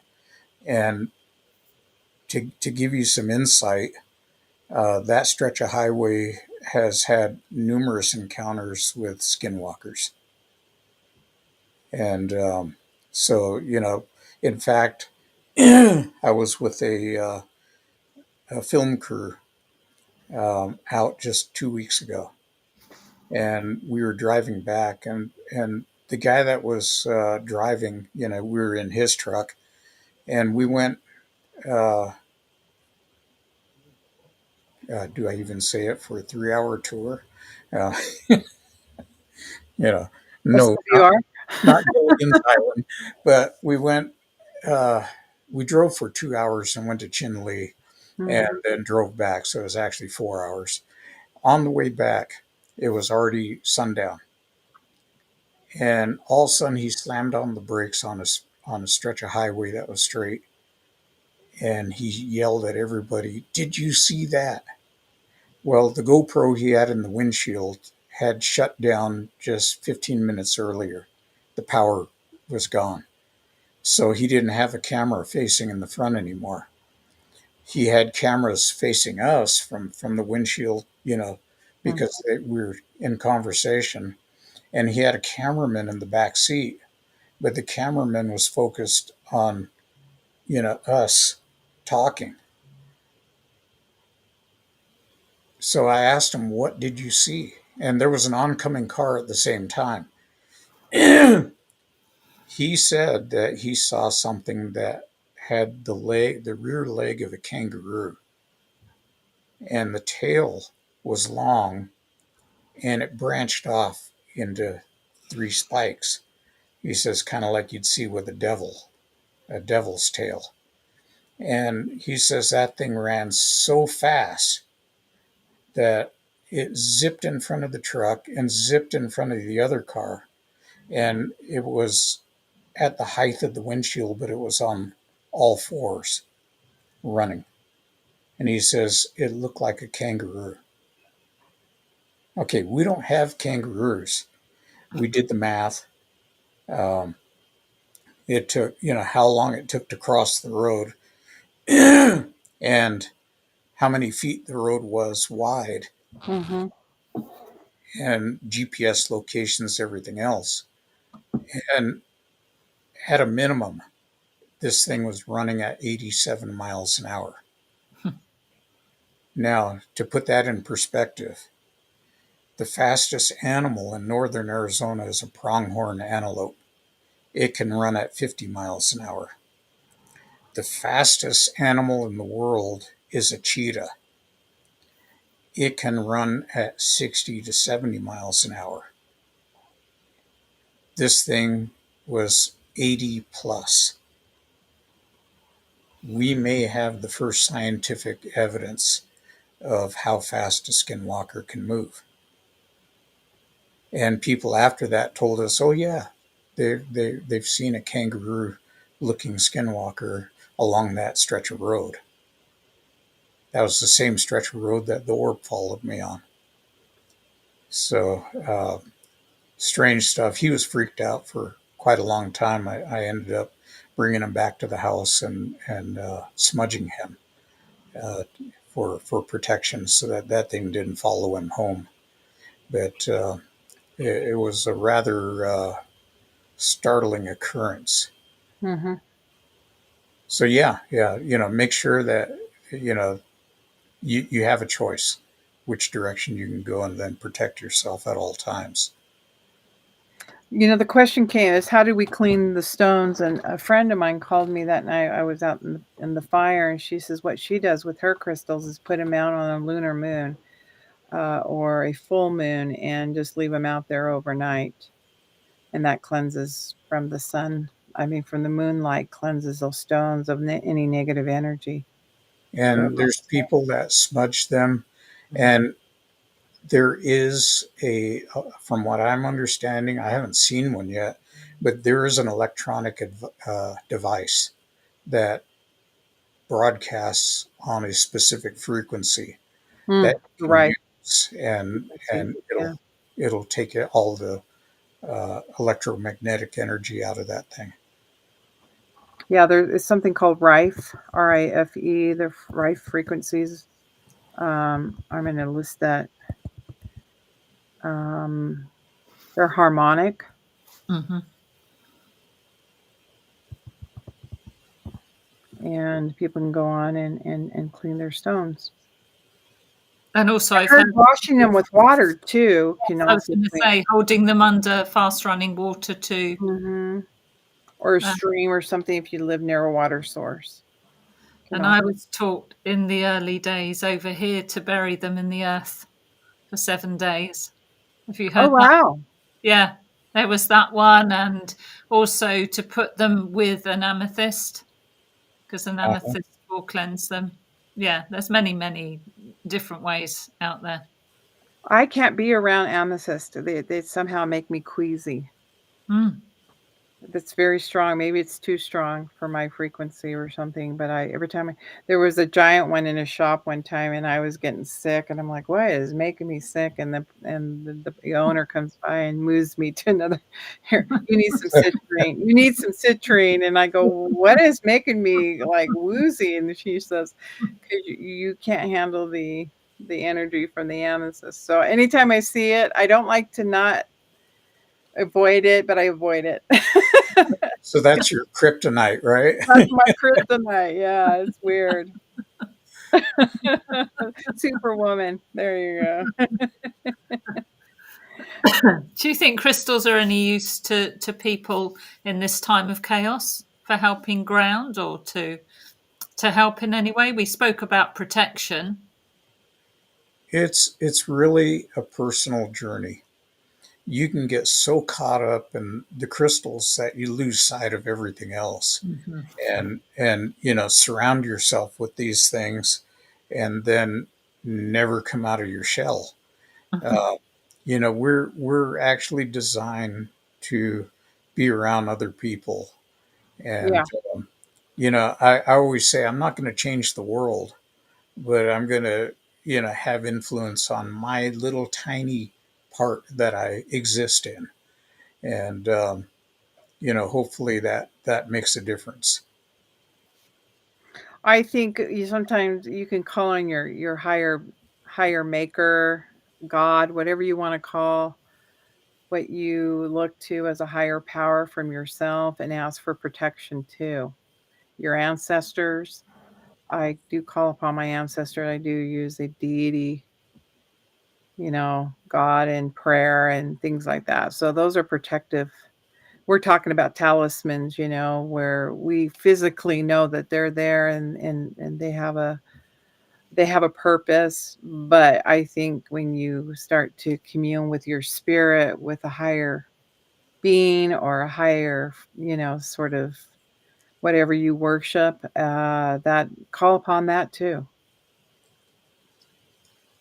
And to give you some insight, that stretch of highway has had numerous encounters with skinwalkers. And so, in fact, I was with a film crew out just 2 weeks ago, and we were driving back, and the guy that was driving, we were in his truck, and we went. Uh, do I even say it for a 3 hour tour? Uh, you know, Yes, no, you not are. not Gilligan's Island, but we went. Uh, we drove for 2 hours and went to Chinle, and Hmm. then drove back. So it was actually 4 hours. On the way back, it was already sundown, and all of a sudden he slammed on the brakes on a stretch of highway that was straight, and he yelled at everybody, "Did you see that?" Well, the GoPro he had in the windshield had shut down just 15 minutes earlier. The power was gone. So he didn't have a camera facing in the front anymore. He had cameras facing us from the windshield, because we were in conversation. And he had a cameraman in the back seat, but the cameraman was focused on, us talking. So I asked him, "What did you see?" And there was an oncoming car at the same time. He said that he saw something that had the rear leg of a kangaroo, and the tail was long, and it branched off into three spikes. He says, kind of like you'd see with a devil's tail. And he says that thing ran so fast that it zipped in front of the truck and zipped in front of the other car. And it was at the height of the windshield, but it was on all fours running. And he says it looked like a kangaroo. Okay, we don't have kangaroos. We did the math. Um, it took, how long it took to cross the road and how many feet the road was wide, Hmm. and GPS locations, everything else. And at a minimum, this thing was running at 87 miles an hour. Now, to put that in perspective, the fastest animal in northern Arizona is a pronghorn antelope. It can run at 50 miles an hour. The fastest animal in the world is a cheetah. It can run at 60 to 70 miles an hour. This thing was 80 plus. We may have the first scientific evidence of how fast a skinwalker can move. And people after that told us, oh, yeah, they've seen a kangaroo looking skinwalker along that stretch of road. That was the same stretch of road that the orb followed me on. So, strange stuff. He was freaked out for quite a long time. I ended up bringing him back to the house and smudging him uh, for protection so that that thing didn't follow him home. But it was a rather startling occurrence. Hmm. So yeah, make sure that you know you have a choice which direction you can go, and then protect yourself at all times. The question came is how do we clean the stones? And a friend of mine called me that night. I was out in the fire, and she says what she does with her crystals is put them out on a lunar moon or a full moon and just leave them out there overnight. And that cleanses from the sun. I mean, from the moonlight, cleanses those stones of any negative energy. Very And much there's people that smudge them, and there is from what I'm understanding, I haven't seen one yet, but there is an electronic device that broadcasts on a specific frequency that you can Right. use, and That's easy. Yeah. it'll take all the electromagnetic energy out of that thing. Yeah, there is something called Rife, RIFE, the Rife frequencies. I'm going to list that. Um, they're harmonic, Hmm. and people can go on and clean their stones. And also, I I've heard heard, washing them with water too can I was also going to clean. say, holding them under fast running water too. Hmm. Or a Uh, stream or something if you live near a water source. Can and also. I was taught in the early days over here to bury them in the earth for 7 days. Have you Oh heard that? wow! Yeah, there was that one, and also to put them with an amethyst because an Uh-huh. amethyst will cleanse them. Yeah, there's many, many different ways out there. I can't be around amethyst. They somehow make me queasy. Mm. That's very strong. Maybe it's too strong for my frequency or something, but I every time there was a giant one in a shop one time and I was getting sick and I'm like, "What is making me sick?" And the owner comes by and moves me to another here, you need some citrine. You need some citrine. And I go, "What is making me like woozy?" And she says, "'Cause you can't handle the energy from the amethyst." So anytime I see it, I don't like to not avoid it, but I avoid it. So that's your kryptonite, right? That's my kryptonite. Yeah, it's weird. Superwoman. There you go. Do you think crystals are any use to people in this time of chaos for helping ground or to help in any way? We spoke about protection. It's really a personal journey. You can get so caught up in the crystals that you lose sight of everything else, Hmm. and surround yourself with these things, and then never come out of your shell. Uh, we're actually designed to be around other people, Yeah. and I always say I'm not going to change the world, but I'm going to have influence on my little tiny part that I exist in, and hopefully that makes a difference. I think you sometimes you can call on your higher maker, God, whatever you want to call what you look to as a higher power from yourself and ask for protection too. Your ancestors. I do call upon my ancestor. I do use a deity, God and prayer and things like that. So those are protective. We're talking about talismans, where we physically know that they're there and they have a purpose. But I think when you start to commune with your spirit, with a higher being or a higher, sort of whatever you worship, that call upon that too.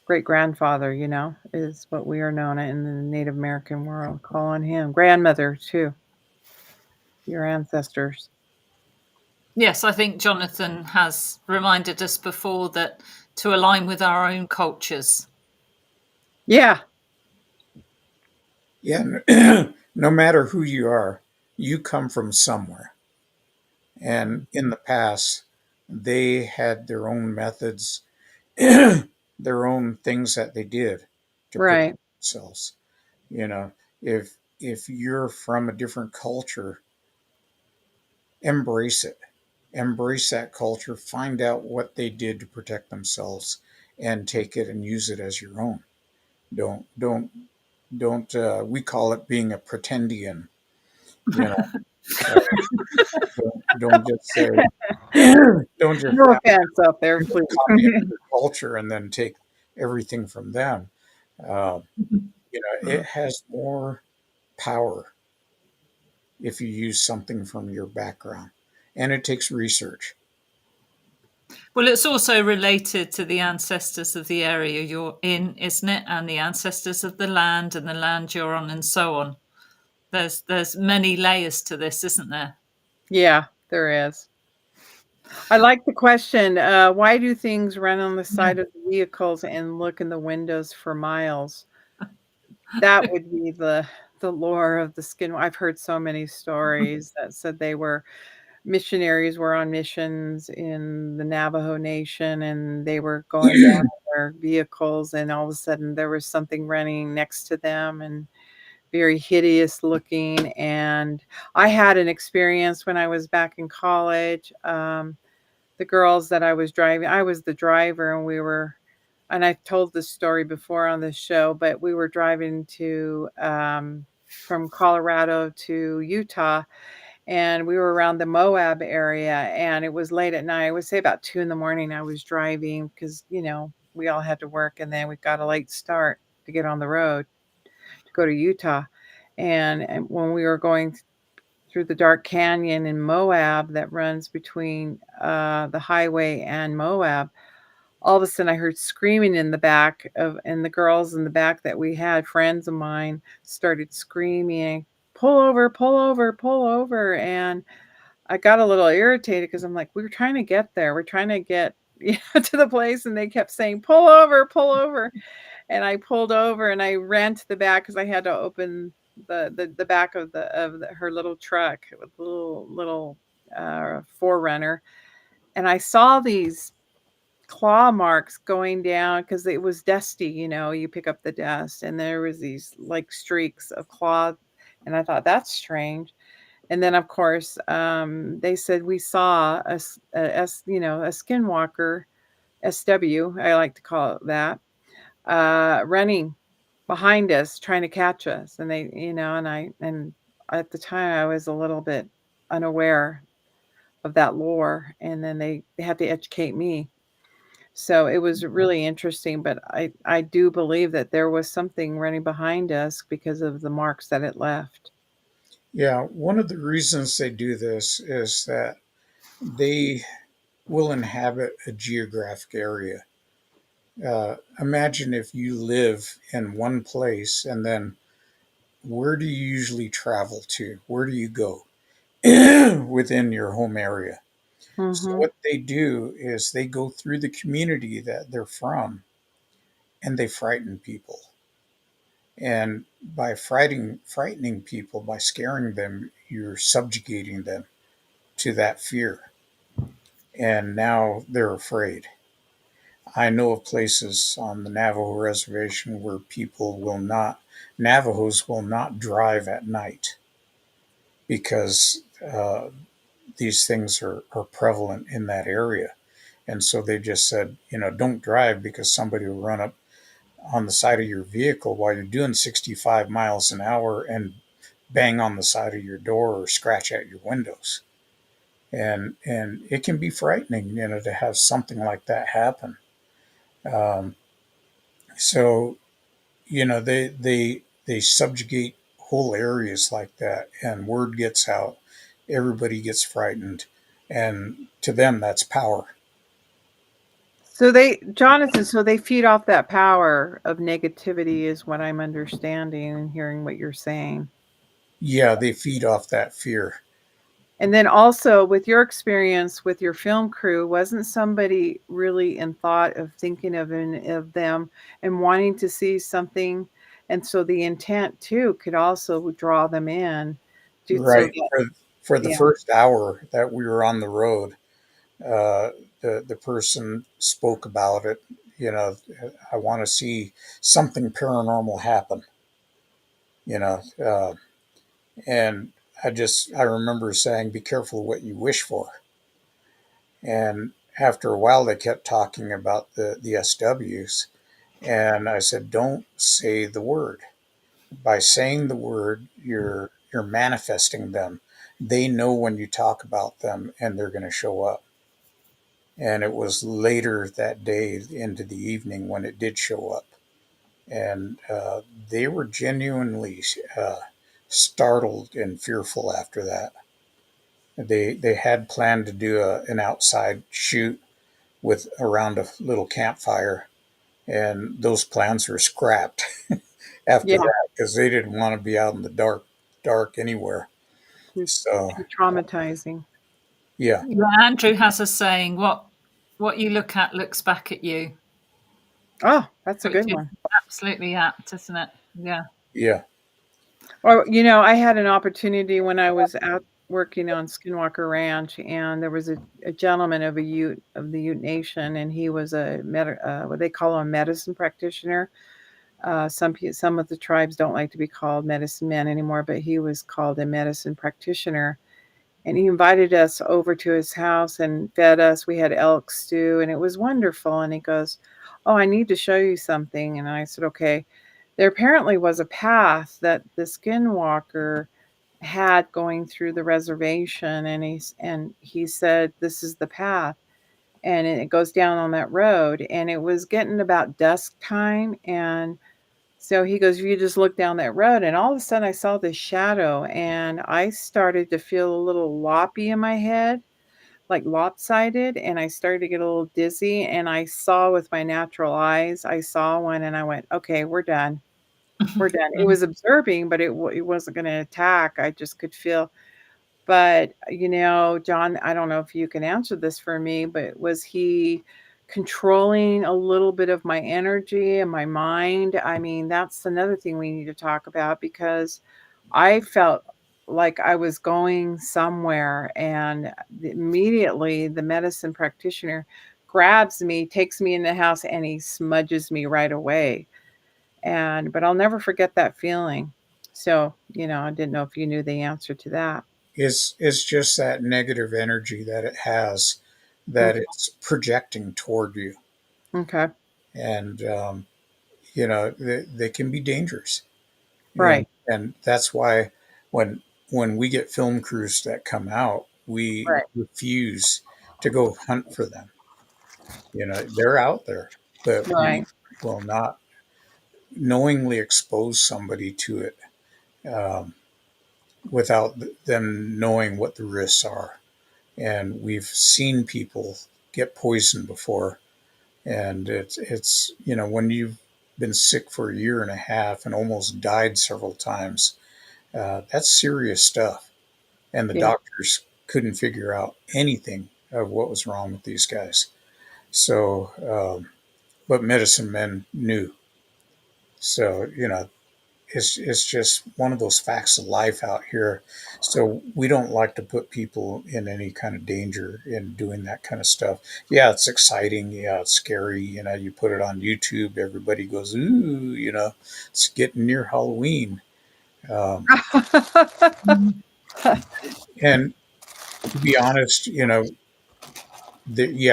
Great grandfather, is what we are known in the Native American world. Call on him. Grandmother too. Your ancestors. Yes, I think Jonathan has reminded us before that to align with our own cultures. Yeah. Yeah, no matter who you are, you come from somewhere, and in the past, they had their own methods, their own things that they did to protect Right. themselves. You know, if you're from a different culture, embrace it. Embrace that culture, find out what they did to protect themselves, and take it and use it as your own. Don't we call it being a pretendian, you know. Don't just say don't just No offense out there, please. copy another culture and then take everything from them. Uh, it has more power if you use something from your background, and it takes research. Well, it's also related to the ancestors of the area you're in, isn't it? And the ancestors of the land and the land you're on, and so on. There's many layers to this, isn't there? Yeah, there is. I like the question, why do things run on the Yeah. side of the vehicles and look in the windows for miles? That would be the lore of the skin. I've heard so many stories that said they were missionaries were on missions in the Navajo Nation, and they were going down in their vehicles, and all of a sudden there was something running next to them and very hideous looking. And I had an experience when I was back in college. The girls that I was driving, I was the driver, and we were, and I've told this story before on this show, but we were driving to from Colorado to Utah, and we were around the Moab area, and it was late at night. I would say about 2 in the morning. I was driving because, we all had to work, and then we got a late start to get on the road to go to Utah. And when we were going through the dark canyon in Moab that runs between the highway and Moab, all of a sudden I heard screaming in the back of, and the girls in the back that we had, friends of mine, started screaming, pull over, pull over, pull over. And I got a little irritated because I'm like, we were trying to get there. We're trying to get to the place. And they kept saying, pull over, pull over. And I pulled over and I ran to the back because I had to open the back of her little truck with little forerunner. And I saw these claw marks going down because it was dusty, you pick up the dust, and there was these like streaks of claw. And I thought, that's strange. And then, of course, they said we saw a skinwalker, SW, I like to call it that, running behind us, trying to catch us. And and at the time I was a little bit unaware of that lore. And then they had to educate me. So it was really interesting, but I do believe that there was something running behind us because of the marks that it left. Yeah, one of the reasons they do this is that they will inhabit a geographic area. Imagine if you live in one place and then where do you usually travel to? Where do you go within your home area? So, Mhm. what they do is they go through the community that they're from and they frighten people. And by frightening people, by scaring them, you're subjugating them to that fear. And now they're afraid. I know of places on the Navajo reservation where Navajos will not drive at night because these things are prevalent in that area. And so they just said, don't drive because somebody will run up on the side of your vehicle while you're doing 65 miles an hour and bang on the side of your door or scratch at your windows. And it can be frightening, to have something like that happen. Um, so they subjugate whole areas like that, and word gets out, everybody gets frightened, and to them that's power. So Jonathan, so they feed off that power of negativity is what I'm understanding and hearing what you're saying. Yeah, they feed off that fear. And then also with your experience with your film crew, wasn't somebody really in thought of thinking of them and wanting to see something? And so the intent too could also draw them in. So Right. that, For the yeah. first hour that we were on the road, uh, the person spoke about it. You know, I want to see something paranormal happen. You know, and I remember saying, "Be careful what you wish for." And after a while, they kept talking about the SWs, and I said, "Don't say the word. By saying the word, you're manifesting them. They know when you talk about them, and they're going to show up." And it was later that day into the evening when it did show up, and they were genuinely startled and fearful after that. They had planned to do an outside shoot with around a little campfire, and those plans were scrapped after Yeah. that because they didn't want to be out in the dark dark anywhere. Too, So too traumatizing. yeah, Yeah, Andrew has a saying, what you look at looks back at you, Oh, that's a which good is one. absolutely apt, isn't it? Yeah. yeah, Or, I had an opportunity when I was out working on Skinwalker Ranch, and there was a gentleman of the Ute Nation, and he was what they call a medicine practitioner. Some of the tribes don't like to be called medicine men anymore, but he was called a medicine practitioner. And he invited us over to his house and fed us. We had elk stew, and it was wonderful. And he goes, "Oh, I need to show you something." And I said, "Okay." There apparently was a path that the skinwalker had going through the reservation, and he said, "This is the path." And it goes down on that road. And it was getting about dusk time. And so he goes, "You just look down that road." And all of a sudden I saw this shadow, and I started to feel a little loppy in my head, like lopsided, and I started to get a little dizzy. And I saw with my natural eyes, I saw one, and I went, "Okay, we're done. We're done." It was observing, but it wasn't going to attack. I just could feel. But, John, I don't know if you can answer this for me, but was he controlling a little bit of my energy and my mind? I mean, that's another thing we need to talk about, because I felt like I was going somewhere, and immediately the medicine practitioner grabs me, takes me in the house, and he smudges me right away. But I'll never forget that feeling. So, I didn't know if you knew the answer to that. it's just that negative energy that it has that Okay. it's projecting toward you, Okay. and they can be dangerous. Right. And that's why when we get film crews that come out, we Right. refuse to go hunt for them. They're out there, but we Right. will not knowingly expose somebody to it, um, without them knowing what the risks are. And we've seen people get poisoned before, and it's when you've been sick for a year and a half and almost died several times, that's serious stuff. And the Yeah. doctors couldn't figure out anything of what was wrong with these guys. So, but medicine men knew. So, it's just one of those facts of life out here. So we don't like to put people in any kind of danger in doing that kind of stuff. Yeah, it's exciting. Yeah, it's scary. You put it on YouTube, everybody goes, ooh, it's getting near Halloween. Um, and to be honest, yeah,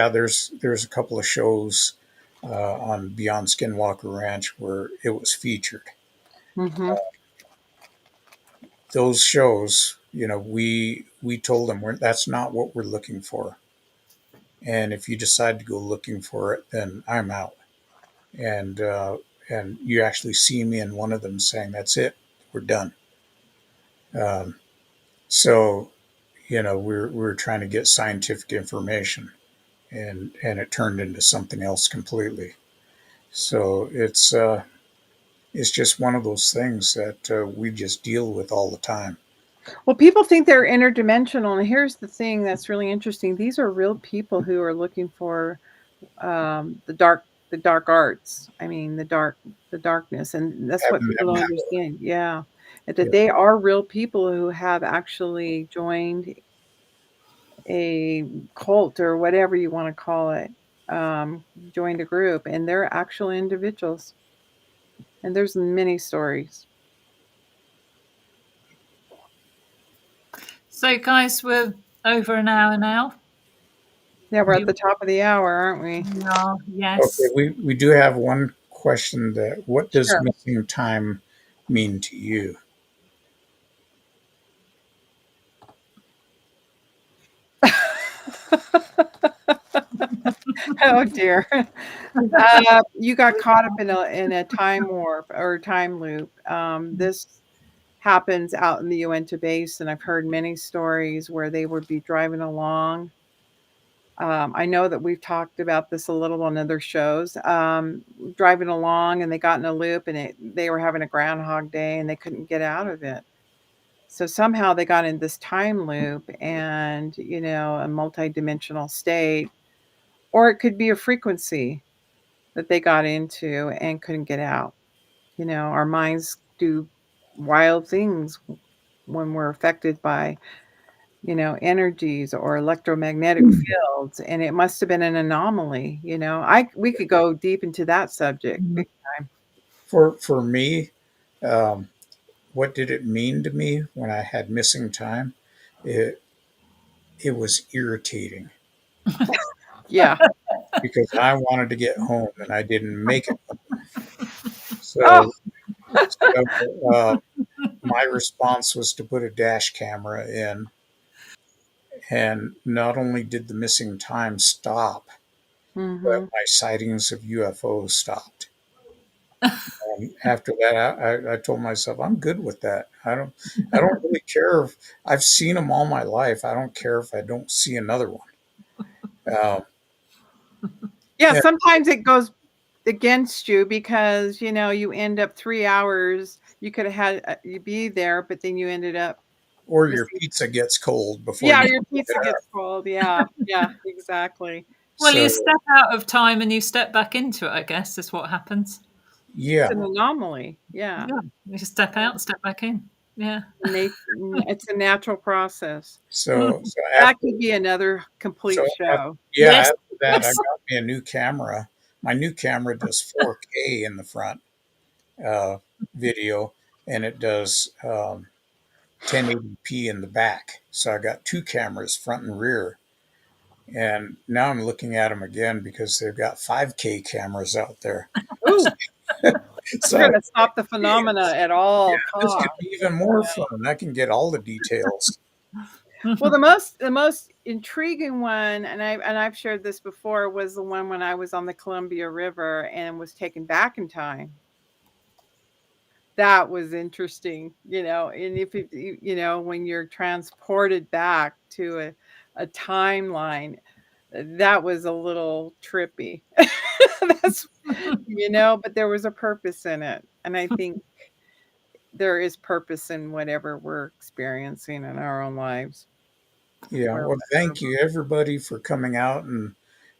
there's a couple of shows on Beyond Skinwalker Ranch where it was featured. Mhm. Those shows, we told them that's not what we're looking for. And if you decide to go looking for it, then I'm out. And you actually see me in one of them saying, "That's it, we're done." Um, so we're trying to get scientific information, and it turned into something else completely. So it's just one of those things that we just deal with all the time. Well, people think they're interdimensional, and here's the thing that's really interesting. These are real people who are looking for the dark arts. I mean, the darkness, and that's what Having people that don't map, understand. Yeah, that yeah, they are real people who have actually joined a cult, or whatever you want to call it. Um, Joined a group, and they're actual individuals. And there's many stories. So, guys, we're over an hour now. Yeah, we're at You the top of the hour, aren't we? we are, okay, yes. we do have one question: that what does Sure. missing time mean to you? Oh dear. You got caught up in a time warp or time loop. This happens out in the Uinta Basin. I've heard many stories where they would be driving along. I know that we've talked about this a little on other shows. Driving along, and they got in a loop, and they were having a groundhog day, and they couldn't get out of it. So somehow they got in this time loop and, a multidimensional state, or it could be a frequency that they got into and couldn't get out. Our minds do wild things when we're affected by, energies or electromagnetic fields, and it must have been an anomaly. We could go deep into that subject Mhm. big time. For me, um, what did it mean to me when I had missing time? It it was irritating Yeah. because I wanted to get home and I didn't make it. Oh, So, so uh, my response was to put a dash camera in, and not only did the missing time stop, but mhm. my sightings of UFOs stopped. And after that, I told myself I'm good with that. I don't really care if I've seen them all my life. I don't care if I don't see another one. Um, Yeah, yeah, sometimes it goes against you because, you end up 3 hours. You could have had you be there, but then you ended up or your missing. pizza gets cold before Yeah, you your get pizza up. gets cold. Yeah, yeah, exactly. Well, you So step out of time and you step back into it, I guess, is what happens. It's yeah, an anomaly. Yeah. Yeah. You step out, step back in. Yeah. It's a natural process. so so That after could be another so complete after, show. yeah, Yes. after that, I Yes. got me a new camera. My new camera does 4K in the front uh, video, and it does 1080p in the back. So I got two cameras, front and rear. And now I'm looking at them again because they've got 5K cameras out there. Ooh, So we're I was gonna like, stop the "Hey, phenomena at all this could costs. be even more fun. I can get all the details." Well, the most intriguing one, and I've shared this before, was the one when I was on the Columbia River and was taken back in time. That was interesting, and if when you're transported back to a timeline, that was a little trippy. That's but there was a purpose in it, and I think there is purpose in whatever we're experiencing in our own lives. Yeah. Where Well, thank you everybody for coming out and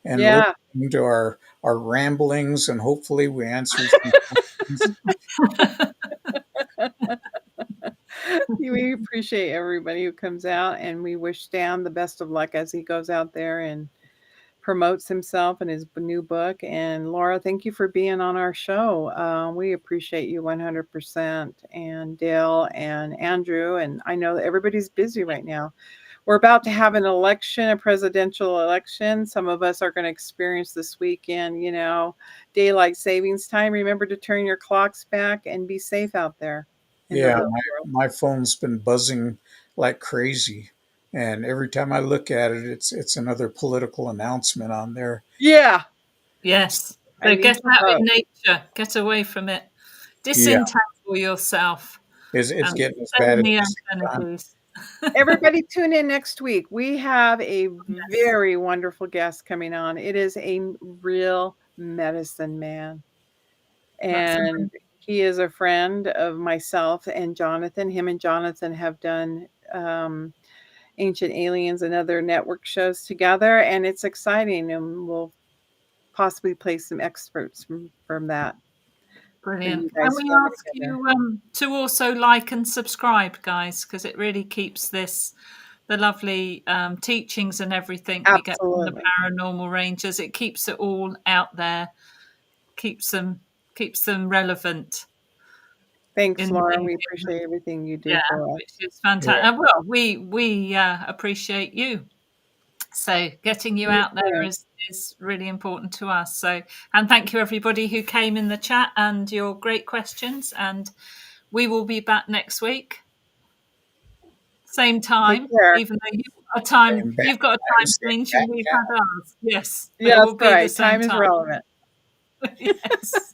Yeah. listening to our ramblings, and hopefully we answered some questions. We appreciate everybody who comes out, and we wish Stan the best of luck as he goes out there and promotes himself and his new book. And Laura, thank you for being on our show. We appreciate you 100%. And Dale and Andrew, and I know that everybody's busy right now. We're about to have an election, a presidential election. Some of us are going to experience this weekend, daylight savings time. Remember to turn your clocks back and be safe out there in the Yeah, real my world. my phone's been buzzing like crazy, and every time I look at it, it's another political announcement on there. Yeah, Yes. I So need get to out in vote. nature. Get away from it. Yeah, Disentangle yourself it's and getting as stay bad in as the this antenna, time. please. Everybody tune in next week. We have a Yes. very wonderful guest coming on. It is a real medicine man. That's And amazing. he is a friend of myself and Jonathan. Him and Jonathan have done Ancient Aliens and other network shows together, and it's exciting. And we'll possibly play some experts from that for Brilliant. you And guys we family ask together. you to also like and subscribe, guys, because it really keeps the lovely teachings and everything we get from the Absolutely. Paranormal Rangers. It keeps it all out there, keeps them keeps them relevant Thanks, Laura. in We appreciate everything you do yeah, for which us. is Yeah, fantastic. Well, we appreciate you. So getting you You out there too. is really important to us. So and thank you everybody who came in the chat and your great questions. And we will be back next week, same Take time. care. Even though you've got a time, time same change and bat we've channel. had ours. Yes, but Yeah, it that's will be the right. same Time is time. relevant. Yes.